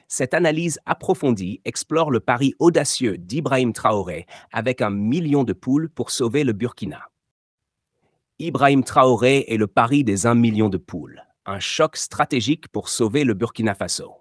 Cette analyse approfondie explore le pari audacieux d'Ibrahim Traoré avec 1 million de poules pour sauver le Burkina. Ibrahim Traoré est le pari des 1 million de poules, un choc stratégique pour sauver le Burkina Faso.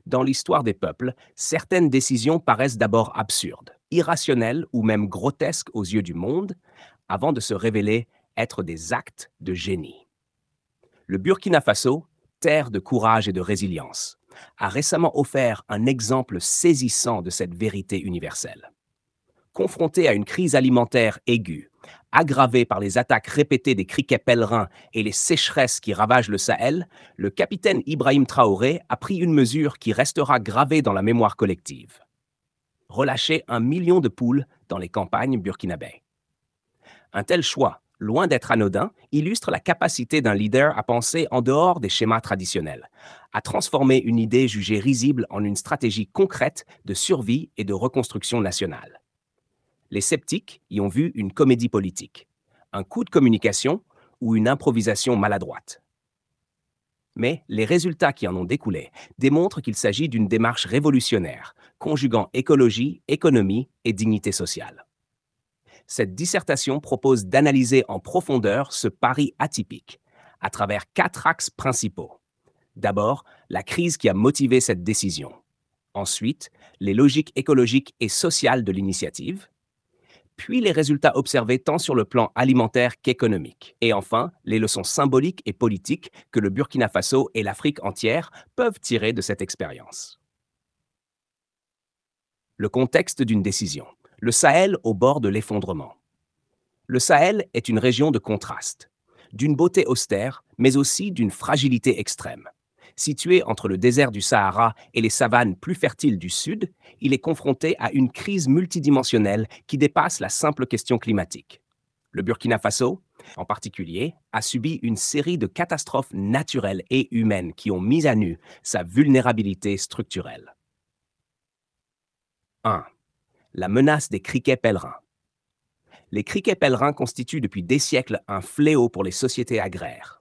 Dans l'histoire des peuples, certaines décisions paraissent d'abord absurdes, irrationnelles ou même grotesques aux yeux du monde, avant de se révéler être des actes de génie. Le Burkina Faso, terre de courage et de résilience, a récemment offert un exemple saisissant de cette vérité universelle. Confronté à une crise alimentaire aiguë, aggravée par les attaques répétées des criquets pèlerins et les sécheresses qui ravagent le Sahel, le capitaine Ibrahim Traoré a pris une mesure qui restera gravée dans la mémoire collective. Relâcher 1 million de poules dans les campagnes burkinabè. Un tel choix, loin d'être anodin, illustre la capacité d'un leader à penser en dehors des schémas traditionnels, à transformer une idée jugée risible en une stratégie concrète de survie et de reconstruction nationale. Les sceptiques y ont vu une comédie politique, un coup de communication ou une improvisation maladroite. Mais les résultats qui en ont découlé démontrent qu'il s'agit d'une démarche révolutionnaire, conjuguant écologie, économie et dignité sociale. Cette dissertation propose d'analyser en profondeur ce pari atypique, à travers 4 axes principaux. D'abord, la crise qui a motivé cette décision. Ensuite, les logiques écologiques et sociales de l'initiative. Puis les résultats observés tant sur le plan alimentaire qu'économique. Et enfin, les leçons symboliques et politiques que le Burkina Faso et l'Afrique entière peuvent tirer de cette expérience. Le contexte d'une décision. Le Sahel au bord de l'effondrement. Le Sahel est une région de contraste, d'une beauté austère, mais aussi d'une fragilité extrême. Situé entre le désert du Sahara et les savanes plus fertiles du sud, il est confronté à une crise multidimensionnelle qui dépasse la simple question climatique. Le Burkina Faso, en particulier, a subi une série de catastrophes naturelles et humaines qui ont mis à nu sa vulnérabilité structurelle. 1. La menace des criquets pèlerins. Les criquets pèlerins constituent depuis des siècles un fléau pour les sociétés agraires.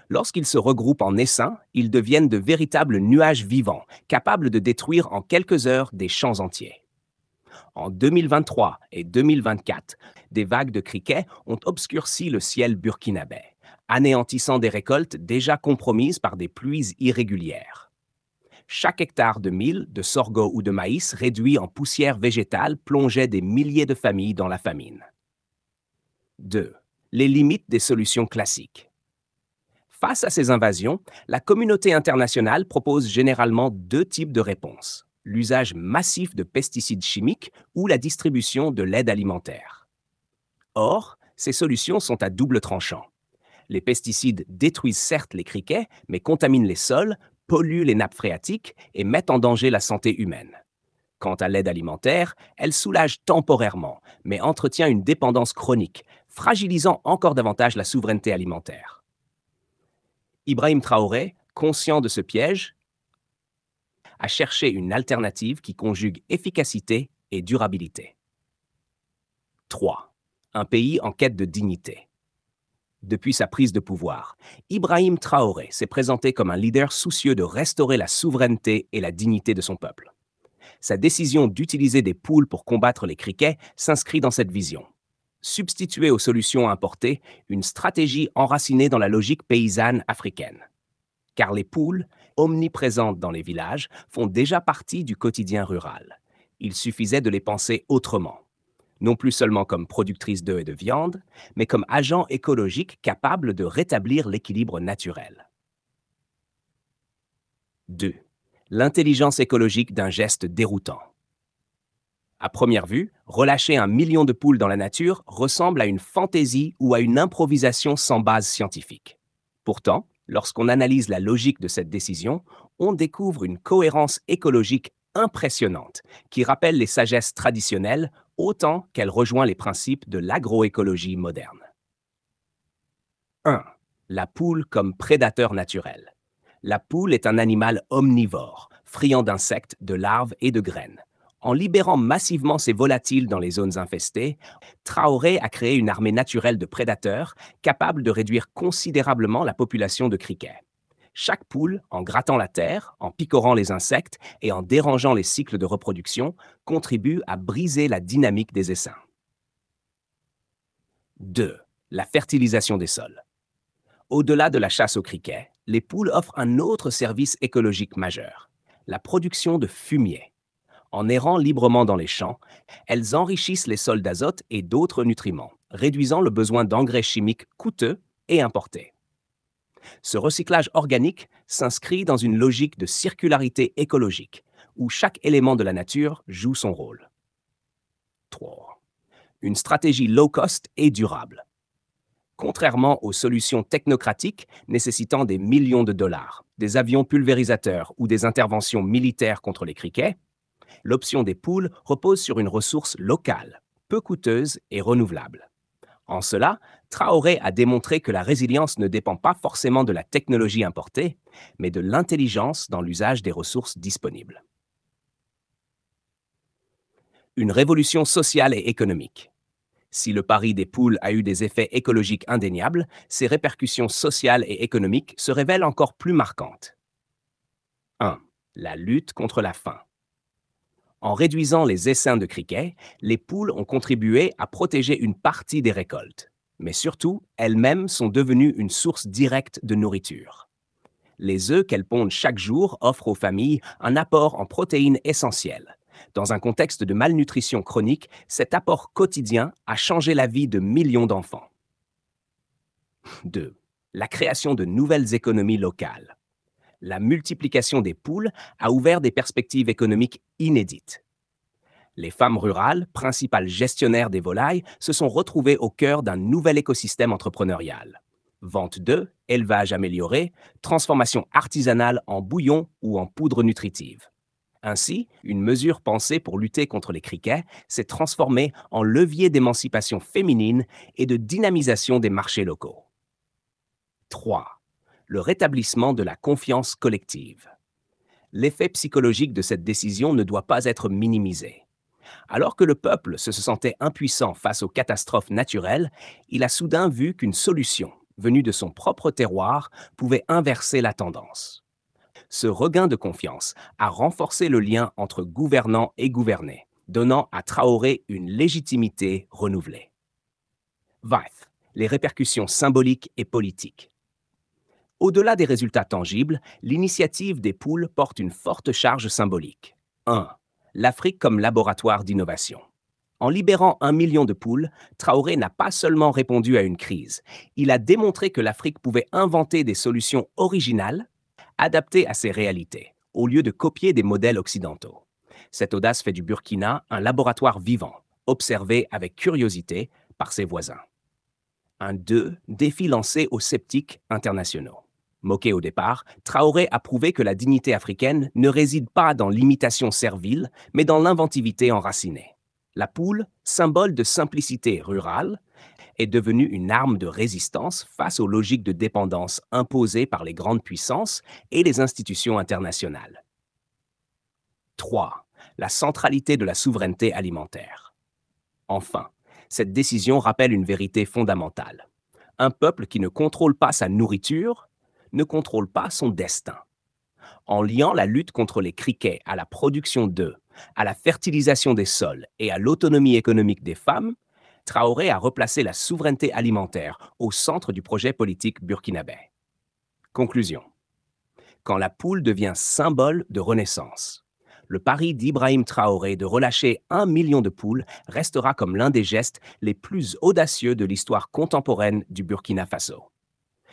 Lorsqu'ils se regroupent en essaims, ils deviennent de véritables nuages vivants, capables de détruire en quelques heures des champs entiers. En 2023 et 2024, des vagues de criquets ont obscurci le ciel burkinabè, anéantissant des récoltes déjà compromises par des pluies irrégulières. Chaque hectare de mil, de sorgho ou de maïs réduit en poussière végétale plongeait des milliers de familles dans la famine. 2. Les limites des solutions classiques. Face à ces invasions, la communauté internationale propose généralement 2 types de réponses: l'usage massif de pesticides chimiques ou la distribution de l'aide alimentaire. Or, ces solutions sont à double tranchant. Les pesticides détruisent certes les criquets, mais contaminent les sols, polluent les nappes phréatiques et mettent en danger la santé humaine. Quant à l'aide alimentaire, elle soulage temporairement, mais entretient une dépendance chronique, fragilisant encore davantage la souveraineté alimentaire. Ibrahim Traoré, conscient de ce piège, a cherché une alternative qui conjugue efficacité et durabilité. 3. Un pays en quête de dignité. Depuis sa prise de pouvoir, Ibrahim Traoré s'est présenté comme un leader soucieux de restaurer la souveraineté et la dignité de son peuple. Sa décision d'utiliser des poules pour combattre les criquets s'inscrit dans cette vision. Substituer aux solutions importées une stratégie enracinée dans la logique paysanne africaine. Car les poules, omniprésentes dans les villages, font déjà partie du quotidien rural. Il suffisait de les penser autrement. Non plus seulement comme productrices d'œufs et de viande, mais comme agents écologiques capables de rétablir l'équilibre naturel. 2. L'intelligence écologique d'un geste déroutant. À première vue, relâcher 1 million de poules dans la nature ressemble à une fantaisie ou à une improvisation sans base scientifique. Pourtant, lorsqu'on analyse la logique de cette décision, on découvre une cohérence écologique impressionnante qui rappelle les sagesses traditionnelles autant qu'elle rejoint les principes de l'agroécologie moderne. 1. La poule comme prédateur naturel. La poule est un animal omnivore, friand d'insectes, de larves et de graines. En libérant massivement ces volatiles dans les zones infestées, Traoré a créé une armée naturelle de prédateurs capable de réduire considérablement la population de criquets. Chaque poule, en grattant la terre, en picorant les insectes et en dérangeant les cycles de reproduction, contribue à briser la dynamique des essaims. 2. La fertilisation des sols. Au-delà de la chasse aux criquets, les poules offrent un autre service écologique majeur, la production de fumier. En errant librement dans les champs, elles enrichissent les sols d'azote et d'autres nutriments, réduisant le besoin d'engrais chimiques coûteux et importés. Ce recyclage organique s'inscrit dans une logique de circularité écologique, où chaque élément de la nature joue son rôle. 3. Une stratégie low cost et durable. Contrairement aux solutions technocratiques nécessitant des millions de dollars, des avions pulvérisateurs ou des interventions militaires contre les criquets, l'option des poules repose sur une ressource locale, peu coûteuse et renouvelable. En cela, Traoré a démontré que la résilience ne dépend pas forcément de la technologie importée, mais de l'intelligence dans l'usage des ressources disponibles. Une révolution sociale et économique. Si le pari des poules a eu des effets écologiques indéniables, ses répercussions sociales et économiques se révèlent encore plus marquantes. 1. La lutte contre la faim. En réduisant les essaims de criquets, les poules ont contribué à protéger une partie des récoltes. Mais surtout, elles-mêmes sont devenues une source directe de nourriture. Les œufs qu'elles pondent chaque jour offrent aux familles un apport en protéines essentielles. Dans un contexte de malnutrition chronique, cet apport quotidien a changé la vie de millions d'enfants. 2. La création de nouvelles économies locales. La multiplication des poules a ouvert des perspectives économiques inédites. Les femmes rurales, principales gestionnaires des volailles, se sont retrouvées au cœur d'un nouvel écosystème entrepreneurial. Vente d'œufs, élevage amélioré, transformation artisanale en bouillon ou en poudre nutritive. Ainsi, une mesure pensée pour lutter contre les criquets s'est transformée en levier d'émancipation féminine et de dynamisation des marchés locaux. 3. Le rétablissement de la confiance collective. L'effet psychologique de cette décision ne doit pas être minimisé. Alors que le peuple se sentait impuissant face aux catastrophes naturelles, il a soudain vu qu'une solution, venue de son propre terroir, pouvait inverser la tendance. Ce regain de confiance a renforcé le lien entre gouvernants et gouvernés, donnant à Traoré une légitimité renouvelée. 20. Les répercussions symboliques et politiques. Au-delà des résultats tangibles, l'initiative des poules porte une forte charge symbolique. 1. L'Afrique comme laboratoire d'innovation. En libérant 1 million de poules, Traoré n'a pas seulement répondu à une crise, il a démontré que l'Afrique pouvait inventer des solutions originales, adaptées à ses réalités, au lieu de copier des modèles occidentaux. Cette audace fait du Burkina un laboratoire vivant, observé avec curiosité par ses voisins. 2. Défi lancé aux sceptiques internationaux. Moqué au départ, Traoré a prouvé que la dignité africaine ne réside pas dans l'imitation servile, mais dans l'inventivité enracinée. La poule, symbole de simplicité rurale, est devenue une arme de résistance face aux logiques de dépendance imposées par les grandes puissances et les institutions internationales. 3. La centralité de la souveraineté alimentaire. Enfin, cette décision rappelle une vérité fondamentale. Un peuple qui ne contrôle pas sa nourriture ne contrôle pas son destin. En liant la lutte contre les criquets à la production d'œufs, à la fertilisation des sols et à l'autonomie économique des femmes, Traoré a replacé la souveraineté alimentaire au centre du projet politique burkinabé. Conclusion. Quand la poule devient symbole de renaissance, le pari d'Ibrahim Traoré de relâcher 1 million de poules restera comme l'un des gestes les plus audacieux de l'histoire contemporaine du Burkina Faso.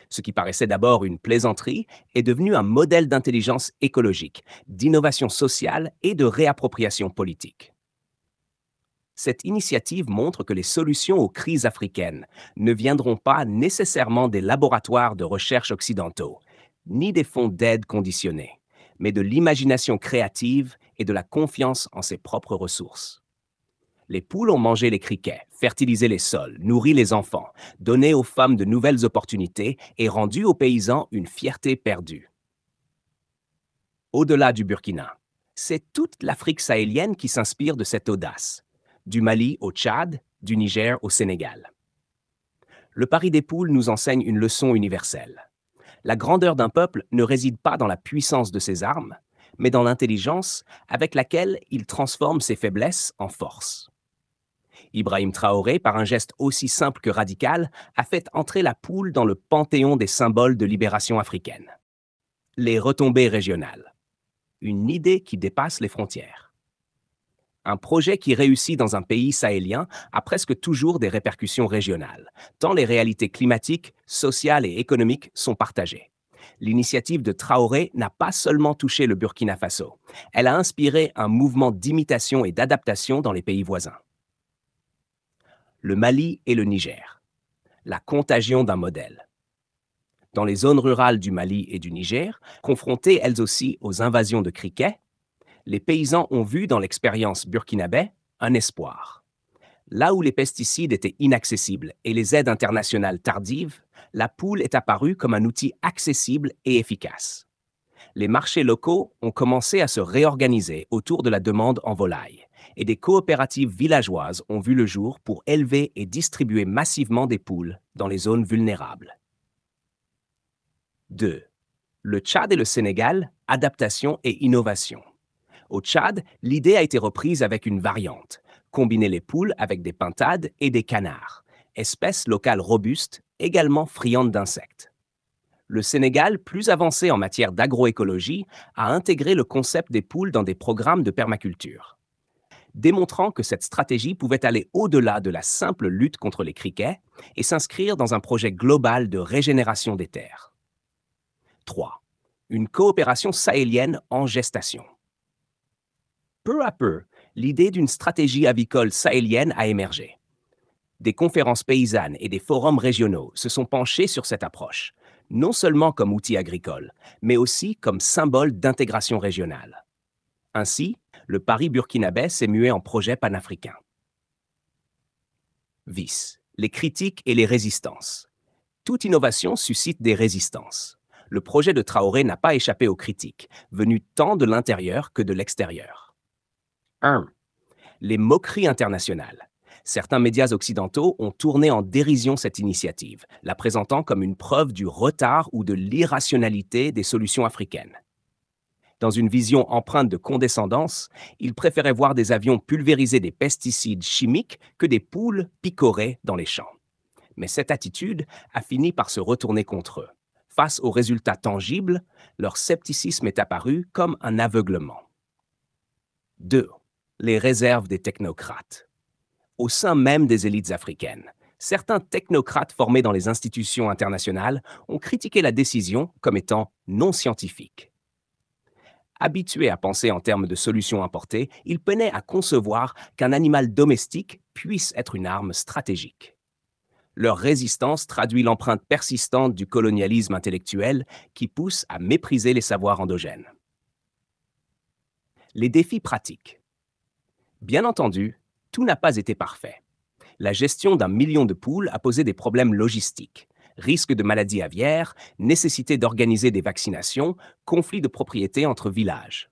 Ce qui paraissait d'abord une plaisanterie est devenu un modèle d'intelligence écologique, d'innovation sociale et de réappropriation politique. Cette initiative montre que les solutions aux crises africaines ne viendront pas nécessairement des laboratoires de recherche occidentaux, ni des fonds d'aide conditionnés, mais de l'imagination créative et de la confiance en ses propres ressources. Les poules ont mangé les criquets, fertilisé les sols, nourri les enfants, donné aux femmes de nouvelles opportunités et rendu aux paysans une fierté perdue. Au-delà du Burkina, c'est toute l'Afrique sahélienne qui s'inspire de cette audace, du Mali au Tchad, du Niger au Sénégal. Le pari des poules nous enseigne une leçon universelle. La grandeur d'un peuple ne réside pas dans la puissance de ses armes, mais dans l'intelligence avec laquelle il transforme ses faiblesses en force. Ibrahim Traoré, par un geste aussi simple que radical, a fait entrer la poule dans le panthéon des symboles de libération africaine. Les retombées régionales. Une idée qui dépasse les frontières. Un projet qui réussit dans un pays sahélien a presque toujours des répercussions régionales, tant les réalités climatiques, sociales et économiques sont partagées. L'initiative de Traoré n'a pas seulement touché le Burkina Faso, elle a inspiré un mouvement d'imitation et d'adaptation dans les pays voisins. Le Mali et le Niger. La contagion d'un modèle. Dans les zones rurales du Mali et du Niger, confrontées elles aussi aux invasions de criquets, les paysans ont vu dans l'expérience burkinabé un espoir. Là où les pesticides étaient inaccessibles et les aides internationales tardives, la poule est apparue comme un outil accessible et efficace. Les marchés locaux ont commencé à se réorganiser autour de la demande en volaille, et des coopératives villageoises ont vu le jour pour élever et distribuer massivement des poules dans les zones vulnérables. 2. Le Tchad et le Sénégal, adaptation et innovation. Au Tchad, l'idée a été reprise avec une variante, combiner les poules avec des pintades et des canards, espèces locales robustes, également friandes d'insectes. Le Sénégal, plus avancé en matière d'agroécologie, a intégré le concept des poules dans des programmes de permaculture, démontrant que cette stratégie pouvait aller au-delà de la simple lutte contre les criquets et s'inscrire dans un projet global de régénération des terres. 3. Une coopération sahélienne en gestation. Peu à peu, l'idée d'une stratégie avicole sahélienne a émergé. Des conférences paysannes et des forums régionaux se sont penchés sur cette approche, non seulement comme outil agricole, mais aussi comme symbole d'intégration régionale. Ainsi, le pari burkinabé s'est mué en projet panafricain. Vice, les critiques et les résistances. Toute innovation suscite des résistances. Le projet de Traoré n'a pas échappé aux critiques, venues tant de l'intérieur que de l'extérieur. 1. Les moqueries internationales. Certains médias occidentaux ont tourné en dérision cette initiative, la présentant comme une preuve du retard ou de l'irrationalité des solutions africaines. Dans une vision empreinte de condescendance, ils préféraient voir des avions pulvériser des pesticides chimiques que des poules picorées dans les champs. Mais cette attitude a fini par se retourner contre eux. Face aux résultats tangibles, leur scepticisme est apparu comme un aveuglement. 2. Les réserves des technocrates. Au sein même des élites africaines, certains technocrates formés dans les institutions internationales ont critiqué la décision comme étant non scientifique. Habitués à penser en termes de solutions importées, ils peinaient à concevoir qu'un animal domestique puisse être une arme stratégique. Leur résistance traduit l'empreinte persistante du colonialisme intellectuel qui pousse à mépriser les savoirs endogènes. Les défis pratiques. Bien entendu, tout n'a pas été parfait. La gestion d'1 million de poules a posé des problèmes logistiques. Risque de maladies aviaires, nécessité d'organiser des vaccinations, conflits de propriété entre villages.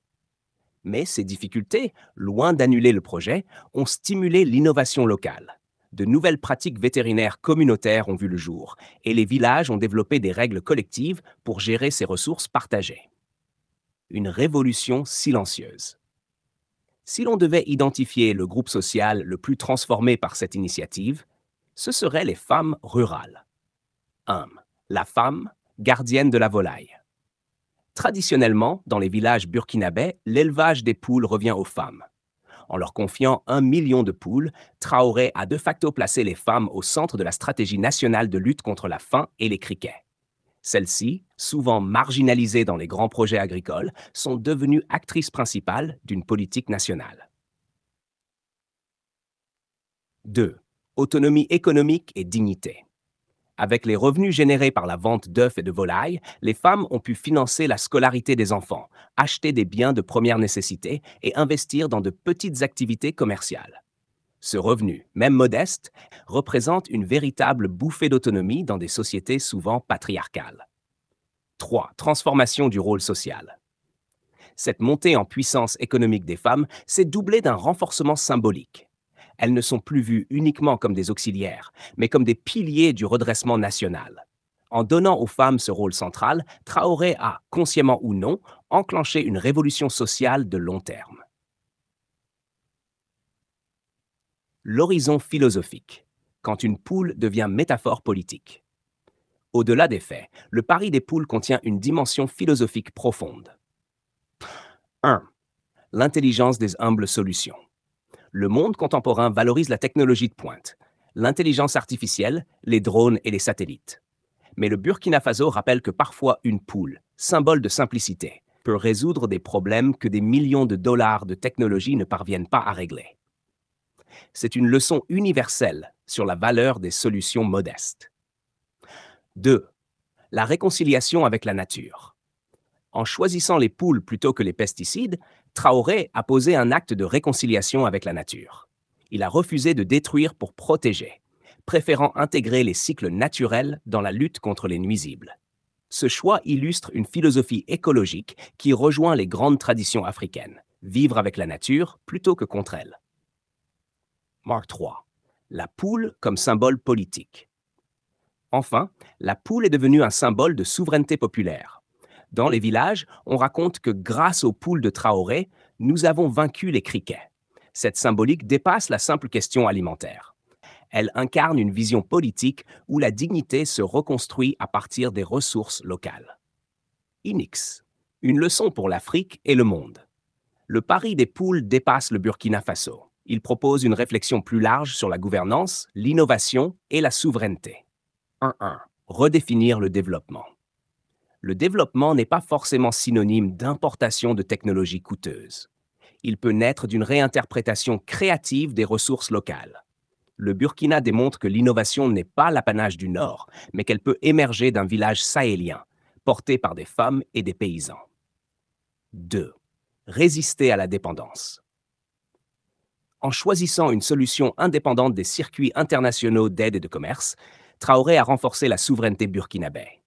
Mais ces difficultés, loin d'annuler le projet, ont stimulé l'innovation locale. De nouvelles pratiques vétérinaires communautaires ont vu le jour, et les villages ont développé des règles collectives pour gérer ces ressources partagées. Une révolution silencieuse. Si l'on devait identifier le groupe social le plus transformé par cette initiative, ce seraient les femmes rurales. 1. La femme, gardienne de la volaille. Traditionnellement, dans les villages burkinabés, l'élevage des poules revient aux femmes. En leur confiant 1 million de poules, Traoré a de facto placé les femmes au centre de la stratégie nationale de lutte contre la faim et les criquets. Celles-ci, souvent marginalisées dans les grands projets agricoles, sont devenues actrices principales d'une politique nationale. 2. Autonomie économique et dignité. Avec les revenus générés par la vente d'œufs et de volailles, les femmes ont pu financer la scolarité des enfants, acheter des biens de première nécessité et investir dans de petites activités commerciales. Ce revenu, même modeste, représente une véritable bouffée d'autonomie dans des sociétés souvent patriarcales. 3. Transformation du rôle social. Cette montée en puissance économique des femmes s'est doublée d'un renforcement symbolique. Elles ne sont plus vues uniquement comme des auxiliaires, mais comme des piliers du redressement national. En donnant aux femmes ce rôle central, Traoré a, consciemment ou non, enclenché une révolution sociale de long terme. L'horizon philosophique, quand une poule devient métaphore politique. Au-delà des faits, le pari des poules contient une dimension philosophique profonde. 1. L'intelligence des humbles solutions. Le monde contemporain valorise la technologie de pointe, l'intelligence artificielle, les drones et les satellites. Mais le Burkina Faso rappelle que parfois une poule, symbole de simplicité, peut résoudre des problèmes que des millions de dollars de technologie ne parviennent pas à régler. C'est une leçon universelle sur la valeur des solutions modestes. 2. La réconciliation avec la nature. En choisissant les poules plutôt que les pesticides, Traoré a posé un acte de réconciliation avec la nature. Il a refusé de détruire pour protéger, préférant intégrer les cycles naturels dans la lutte contre les nuisibles. Ce choix illustre une philosophie écologique qui rejoint les grandes traditions africaines, vivre avec la nature plutôt que contre elle. Mark 3. La poule comme symbole politique. Enfin, la poule est devenue un symbole de souveraineté populaire. Dans les villages, on raconte que grâce aux poules de Traoré, nous avons vaincu les criquets. Cette symbolique dépasse la simple question alimentaire. Elle incarne une vision politique où la dignité se reconstruit à partir des ressources locales. Inix, une leçon pour l'Afrique et le monde. Le pari des poules dépasse le Burkina Faso. Il propose une réflexion plus large sur la gouvernance, l'innovation et la souveraineté. 1.1. Redéfinir le développement. Le développement n'est pas forcément synonyme d'importation de technologies coûteuses. Il peut naître d'une réinterprétation créative des ressources locales. Le Burkina démontre que l'innovation n'est pas l'apanage du Nord, mais qu'elle peut émerger d'un village sahélien, porté par des femmes et des paysans. 2. Résister à la dépendance. En choisissant une solution indépendante des circuits internationaux d'aide et de commerce, Traoré a renforcé la souveraineté burkinabé.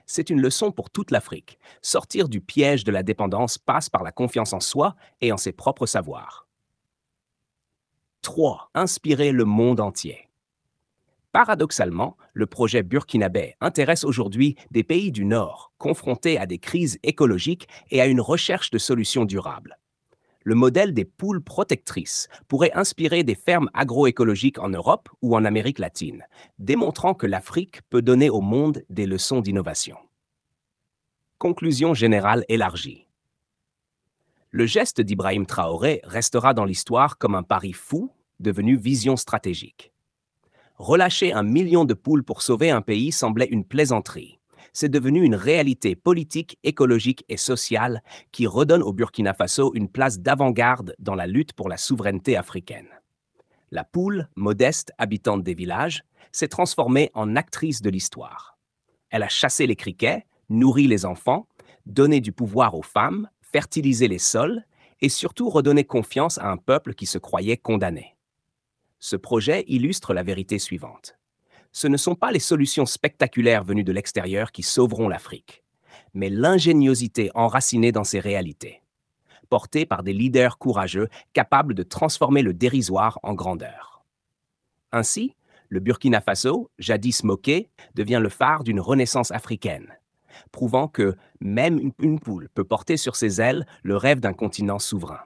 C'est une leçon pour toute l'Afrique. Sortir du piège de la dépendance passe par la confiance en soi et en ses propres savoirs. 3. Inspirer le monde entier. Paradoxalement, le projet burkinabé intéresse aujourd'hui des pays du Nord, confrontés à des crises écologiques et à une recherche de solutions durables. Le modèle des poules protectrices pourrait inspirer des fermes agroécologiques en Europe ou en Amérique latine, démontrant que l'Afrique peut donner au monde des leçons d'innovation. Conclusion générale élargie. Le geste d'Ibrahim Traoré restera dans l'histoire comme un pari fou devenu vision stratégique. Relâcher 1 million de poules pour sauver un pays semblait une plaisanterie. C'est devenu une réalité politique, écologique et sociale qui redonne au Burkina Faso une place d'avant-garde dans la lutte pour la souveraineté africaine. La poule, modeste habitante des villages, s'est transformée en actrice de l'histoire. Elle a chassé les criquets, nourri les enfants, donné du pouvoir aux femmes, fertilisé les sols et surtout redonné confiance à un peuple qui se croyait condamné. Ce projet illustre la vérité suivante. Ce ne sont pas les solutions spectaculaires venues de l'extérieur qui sauveront l'Afrique, mais l'ingéniosité enracinée dans ses réalités, portée par des leaders courageux capables de transformer le dérisoire en grandeur. Ainsi, le Burkina Faso, jadis moqué, devient le phare d'une renaissance africaine, prouvant que même une poule peut porter sur ses ailes le rêve d'un continent souverain.